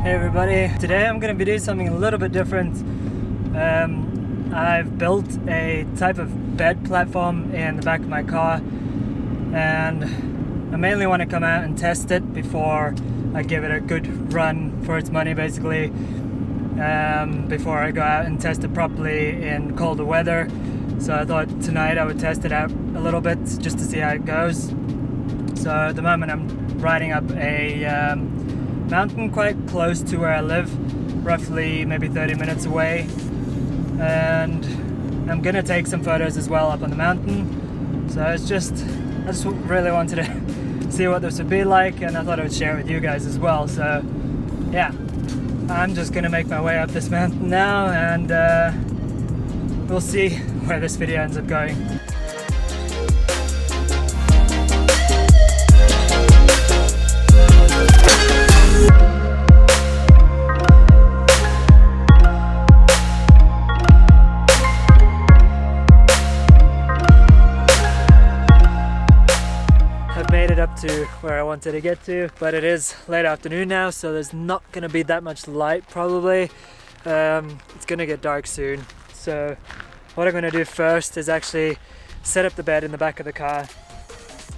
Hey everybody, today I'm going to be doing something a little bit different. I've built a type of bed platform in the back of my car, and I mainly want to come out and test it before I give it a good run for its money, basically, before I go out and test it properly in colder weather. So I thought tonight I would test it out a little bit just to see how it goes. So at the moment I'm riding up a mountain quite close to where I live, roughly maybe 30 minutes away, and I'm gonna take some photos as well up on the mountain. So I just really wanted to see what this would be like, and I thought I would share it with you guys as well. So yeah, I'm just gonna make my way up this mountain now, and we'll see where this video ends up going. Up to where I wanted to get to, but it is late afternoon now, so there's not going to be that much light probably. It's going to get dark soon, so what I'm going to do first is actually set up the bed in the back of the car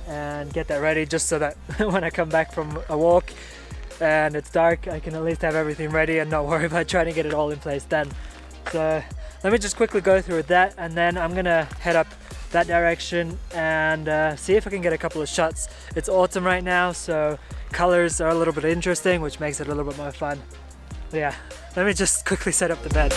and get that ready, just so that when I come back from a walk and it's dark, I can at least have everything ready and not worry about trying to get it all in place then. So let me just quickly go through that, and then I'm going to head up that direction and see if I can get a couple of shots. It's autumn right now, so colors are a little bit interesting, which makes it a little bit more fun. But yeah, let me just quickly set up the bed.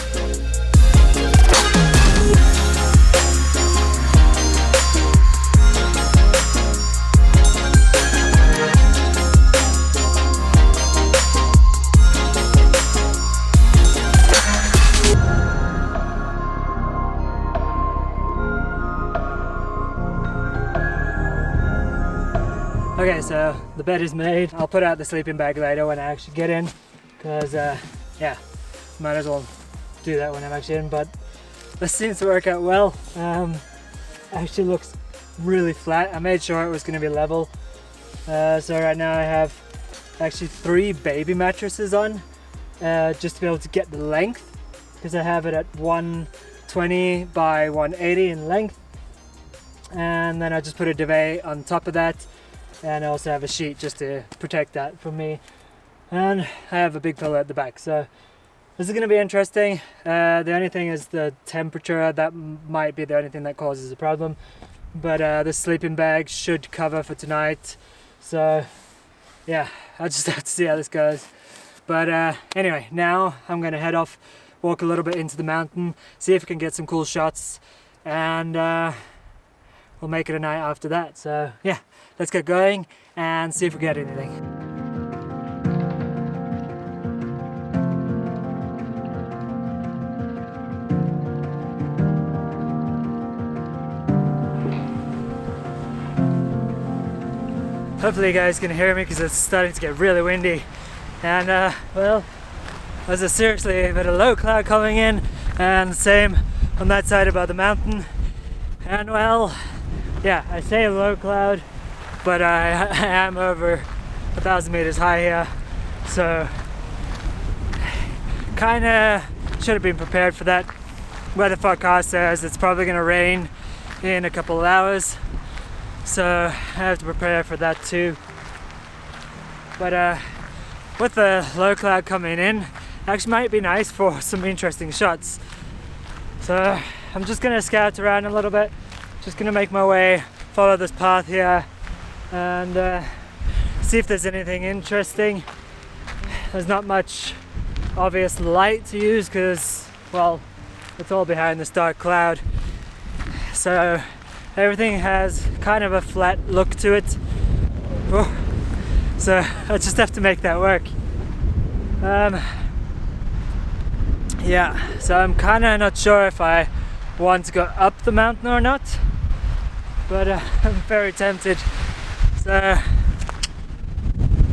Okay, so the bed is made. I'll put out the sleeping bag later when I actually get in, because yeah, might as well do that when I'm actually in. But this seems to work out well. Actually looks really flat. I made sure it was going to be level. So right now I have actually 3 baby mattresses on, just to be able to get the length, because I have it at 120 by 180 in length, and then I just put a duvet on top of that. And I also have a sheet just to protect that from me, and I have a big pillow at the back. So this is going to be interesting. The only thing is the temperature. That might be the only thing that causes a problem, but the sleeping bag should cover for tonight. So yeah, I'll just have to see how this goes. But anyway, now I'm going to head off, walk a little bit into the mountain, see if we can get some cool shots, and we'll make it a night after that. So yeah, let's get going and see if we get anything. Hopefully you guys can hear me, because it's starting to get really windy. And well, there's seriously a bit of low cloud coming in, and same on that side above the mountain. And well, yeah, I say low cloud, but I am over 1,000 meters high here, so kinda should have been prepared for that. Weather forecast says it's probably gonna rain in a couple of hours, so I have to prepare for that too. But with the low cloud coming in, actually might be nice for some interesting shots. So I'm just gonna scout around a little bit, just gonna make my way, follow this path here, and see if there's anything interesting. There's not much obvious light to use, because, well, it's all behind this dark cloud, so everything has kind of a flat look to it. Oh, so I just have to make that work. Yeah, so I'm kind of not sure if I want to go up the mountain or not, but I'm very tempted. So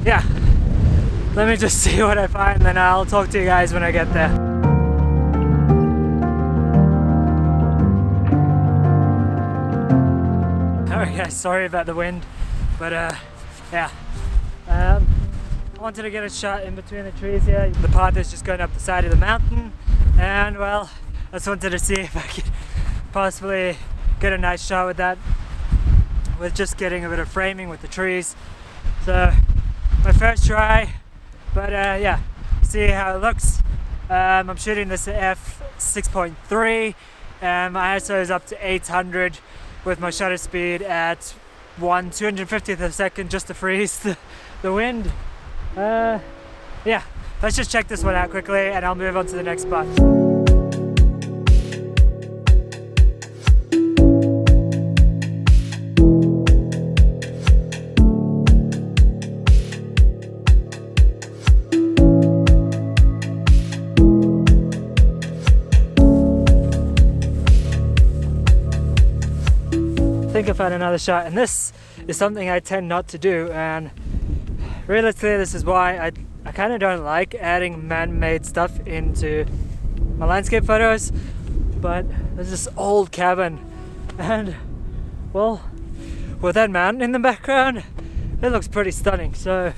yeah, let me just see what I find, then I'll talk to you guys when I get there. Alright guys, sorry about the wind, but yeah, I wanted to get a shot in between the trees here. The path is just going up the side of the mountain, and well, I just wanted to see if I could possibly get a nice shot with that, with just getting a bit of framing with the trees. So my first try, but yeah, see how it looks. I'm shooting this at f6.3 and my ISO is up to 800 with my shutter speed at 1/250th of a second just to freeze the wind. Yeah, let's just check this one out quickly and I'll move on to the next spot. I think I found another shot, and this is something I tend not to do, and realistically this is why I kind of don't like adding man-made stuff into my landscape photos. But there's this old cabin, and well, with that mountain in the background, it looks pretty stunning. So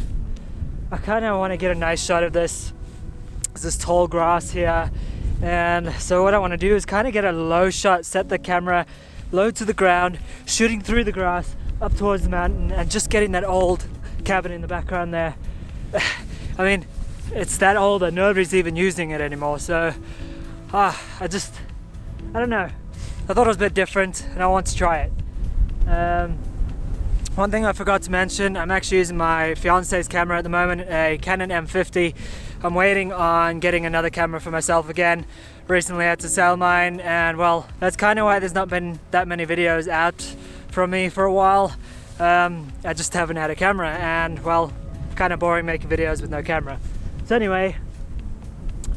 I kind of want to get a nice shot of this. There's this tall grass here, and so what I want to do is kind of get a low shot, set the camera low to the ground, shooting through the grass up towards the mountain and just getting that old cabin in the background there. I mean, it's that old that nobody's even using it anymore, so I don't know, I thought it was a bit different and I want to try it. One thing I forgot to mention, I'm actually using my fiance's camera at the moment, a Canon M50. I'm waiting on getting another camera for myself again. Recently I had to sell mine, and well, that's kind of why there's not been that many videos out from me for a while. I just haven't had a camera, and well, kind of boring making videos with no camera. So anyway,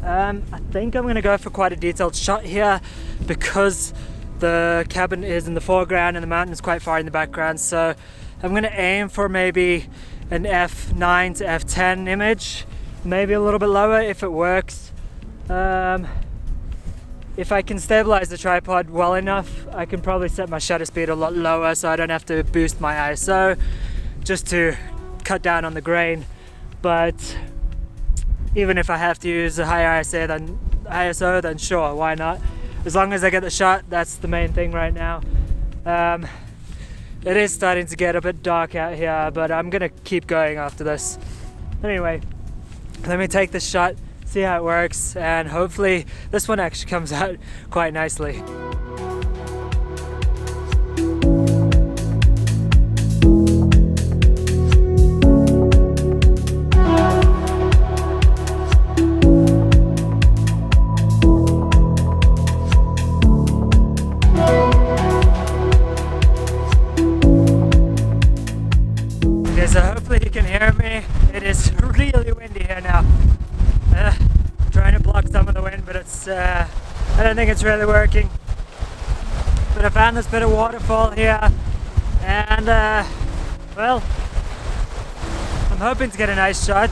I think I'm gonna go for quite a detailed shot here because the cabin is in the foreground and the mountain is quite far in the background. So I'm gonna aim for maybe an f9 to f10 image, maybe a little bit lower if it works. If I can stabilize the tripod well enough, I can probably set my shutter speed a lot lower so I don't have to boost my ISO just to cut down on the grain. But even if I have to use a higher ISO, then sure, why not? As long as I get the shot, that's the main thing right now. It is starting to get a bit dark out here, but I'm gonna keep going after this. Anyway, let me take this shot, see how it works, and hopefully this one actually comes out quite nicely. Okay, so hopefully you can hear me. It is really windy here now. Trying to block some of the wind, but it's I don't think it's really working. But I found this bit of waterfall here, and well, I'm hoping to get a nice shot.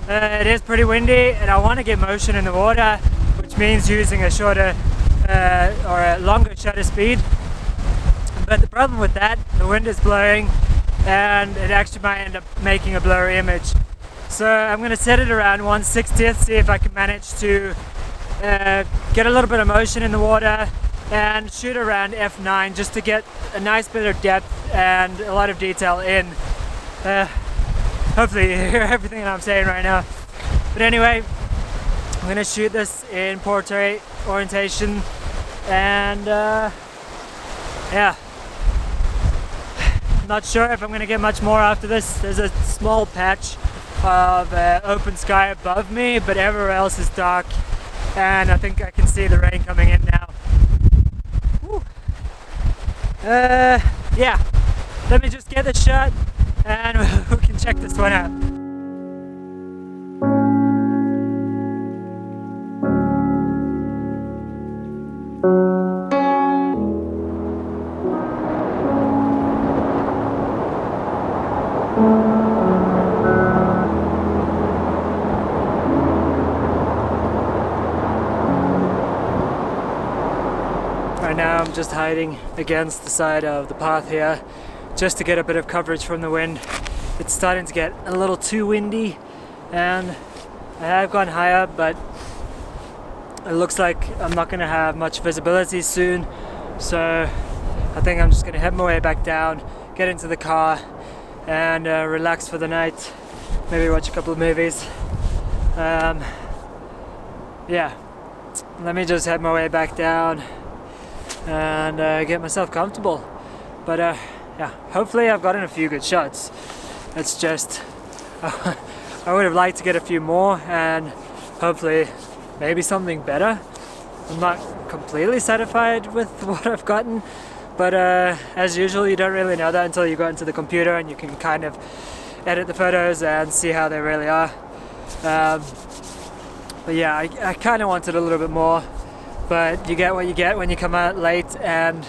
It is pretty windy and I want to get motion in the water, which means using a shorter or a longer shutter speed. But the problem with that, the wind is blowing and it actually might end up making a blurry image. So I'm going to set it around 1/60th, see if I can manage to get a little bit of motion in the water and shoot around f9 just to get a nice bit of depth and a lot of detail in. Hopefully you hear everything that I'm saying right now. But anyway, I'm going to shoot this in portrait orientation, and yeah. Not sure if I'm going to get much more after this. There's a small patch of open sky above me, but everywhere else is dark, and I think I can see the rain coming in now. Woo. Yeah, let me just get the shot and we can check this one out. Right now I'm just hiding against the side of the path here just to get a bit of coverage from the wind. it's starting to get a little too windy, and I have gone higher, but it looks like I'm not going to have much visibility soon, so I think I'm just going to head my way back down, get into the car, and relax for the night, maybe watch a couple of movies. Yeah, let me just head my way back down and get myself comfortable. But yeah, hopefully I've gotten a few good shots. It's just I would have liked to get a few more, and hopefully maybe something better. I'm not completely satisfied with what I've gotten, but as usual, you don't really know that until you go into the computer and you can kind of edit the photos and see how they really are. But yeah, I kind of wanted a little bit more, but you get what you get when you come out late and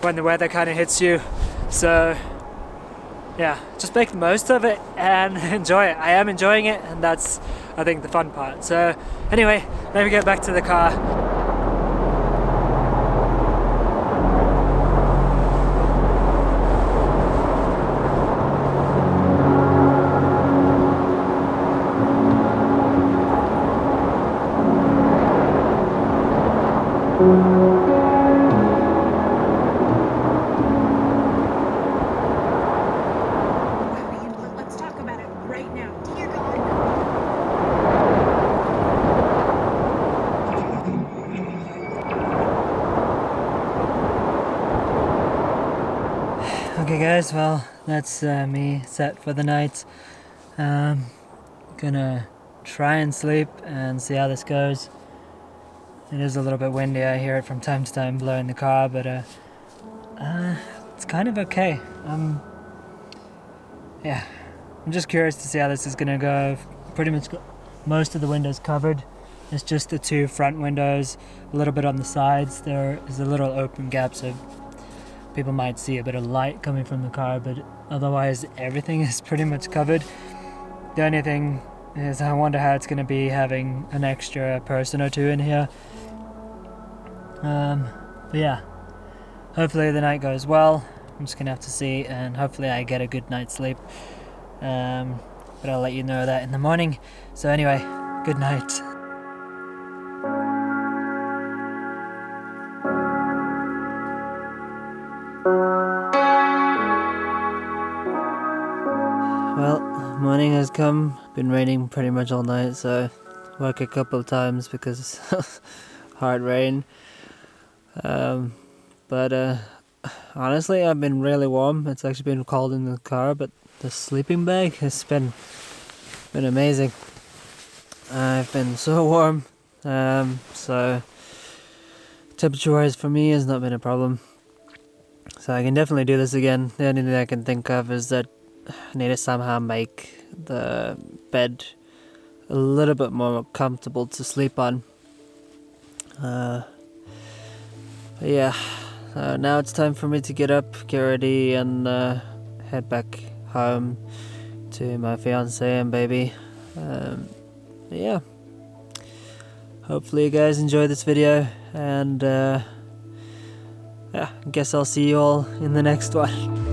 when the weather kind of hits you. So yeah, just make the most of it and enjoy it. I am enjoying it, and that's, I think, the fun part. So anyway, let me get back to the car. Let's talk about it right now. Dear God. Okay guys, well, that's me set for the night. Gonna try and sleep and see how this goes. It is a little bit windy, I hear it from time to time blowing the car, but it's kind of okay. Yeah, I'm just curious to see how this is gonna go. I've pretty much got most of the windows covered. It's just the two front windows, a little bit on the sides. There is a little open gap, so people might see a bit of light coming from the car, but otherwise everything is pretty much covered. The only thing is I wonder how it's going to be having an extra person or two in here. But yeah, hopefully the night goes well. I'm just going to have to see, and hopefully I get a good night's sleep. But I'll let you know that in the morning. So anyway, good night. Well, morning has come. Been raining pretty much all night, so woke a couple of times because hard rain. But honestly, I've been really warm. It's actually been cold in the car, but the sleeping bag has been amazing. I've been so warm, so temperature-wise for me has not been a problem. So I can definitely do this again. The only thing I can think of is that I need to somehow make the bed a little bit more comfortable to sleep on. But yeah, now it's time for me to get up, get ready, and head back home to my fiance and baby. Yeah, hopefully you guys enjoyed this video, and yeah, I guess I'll see you all in the next one.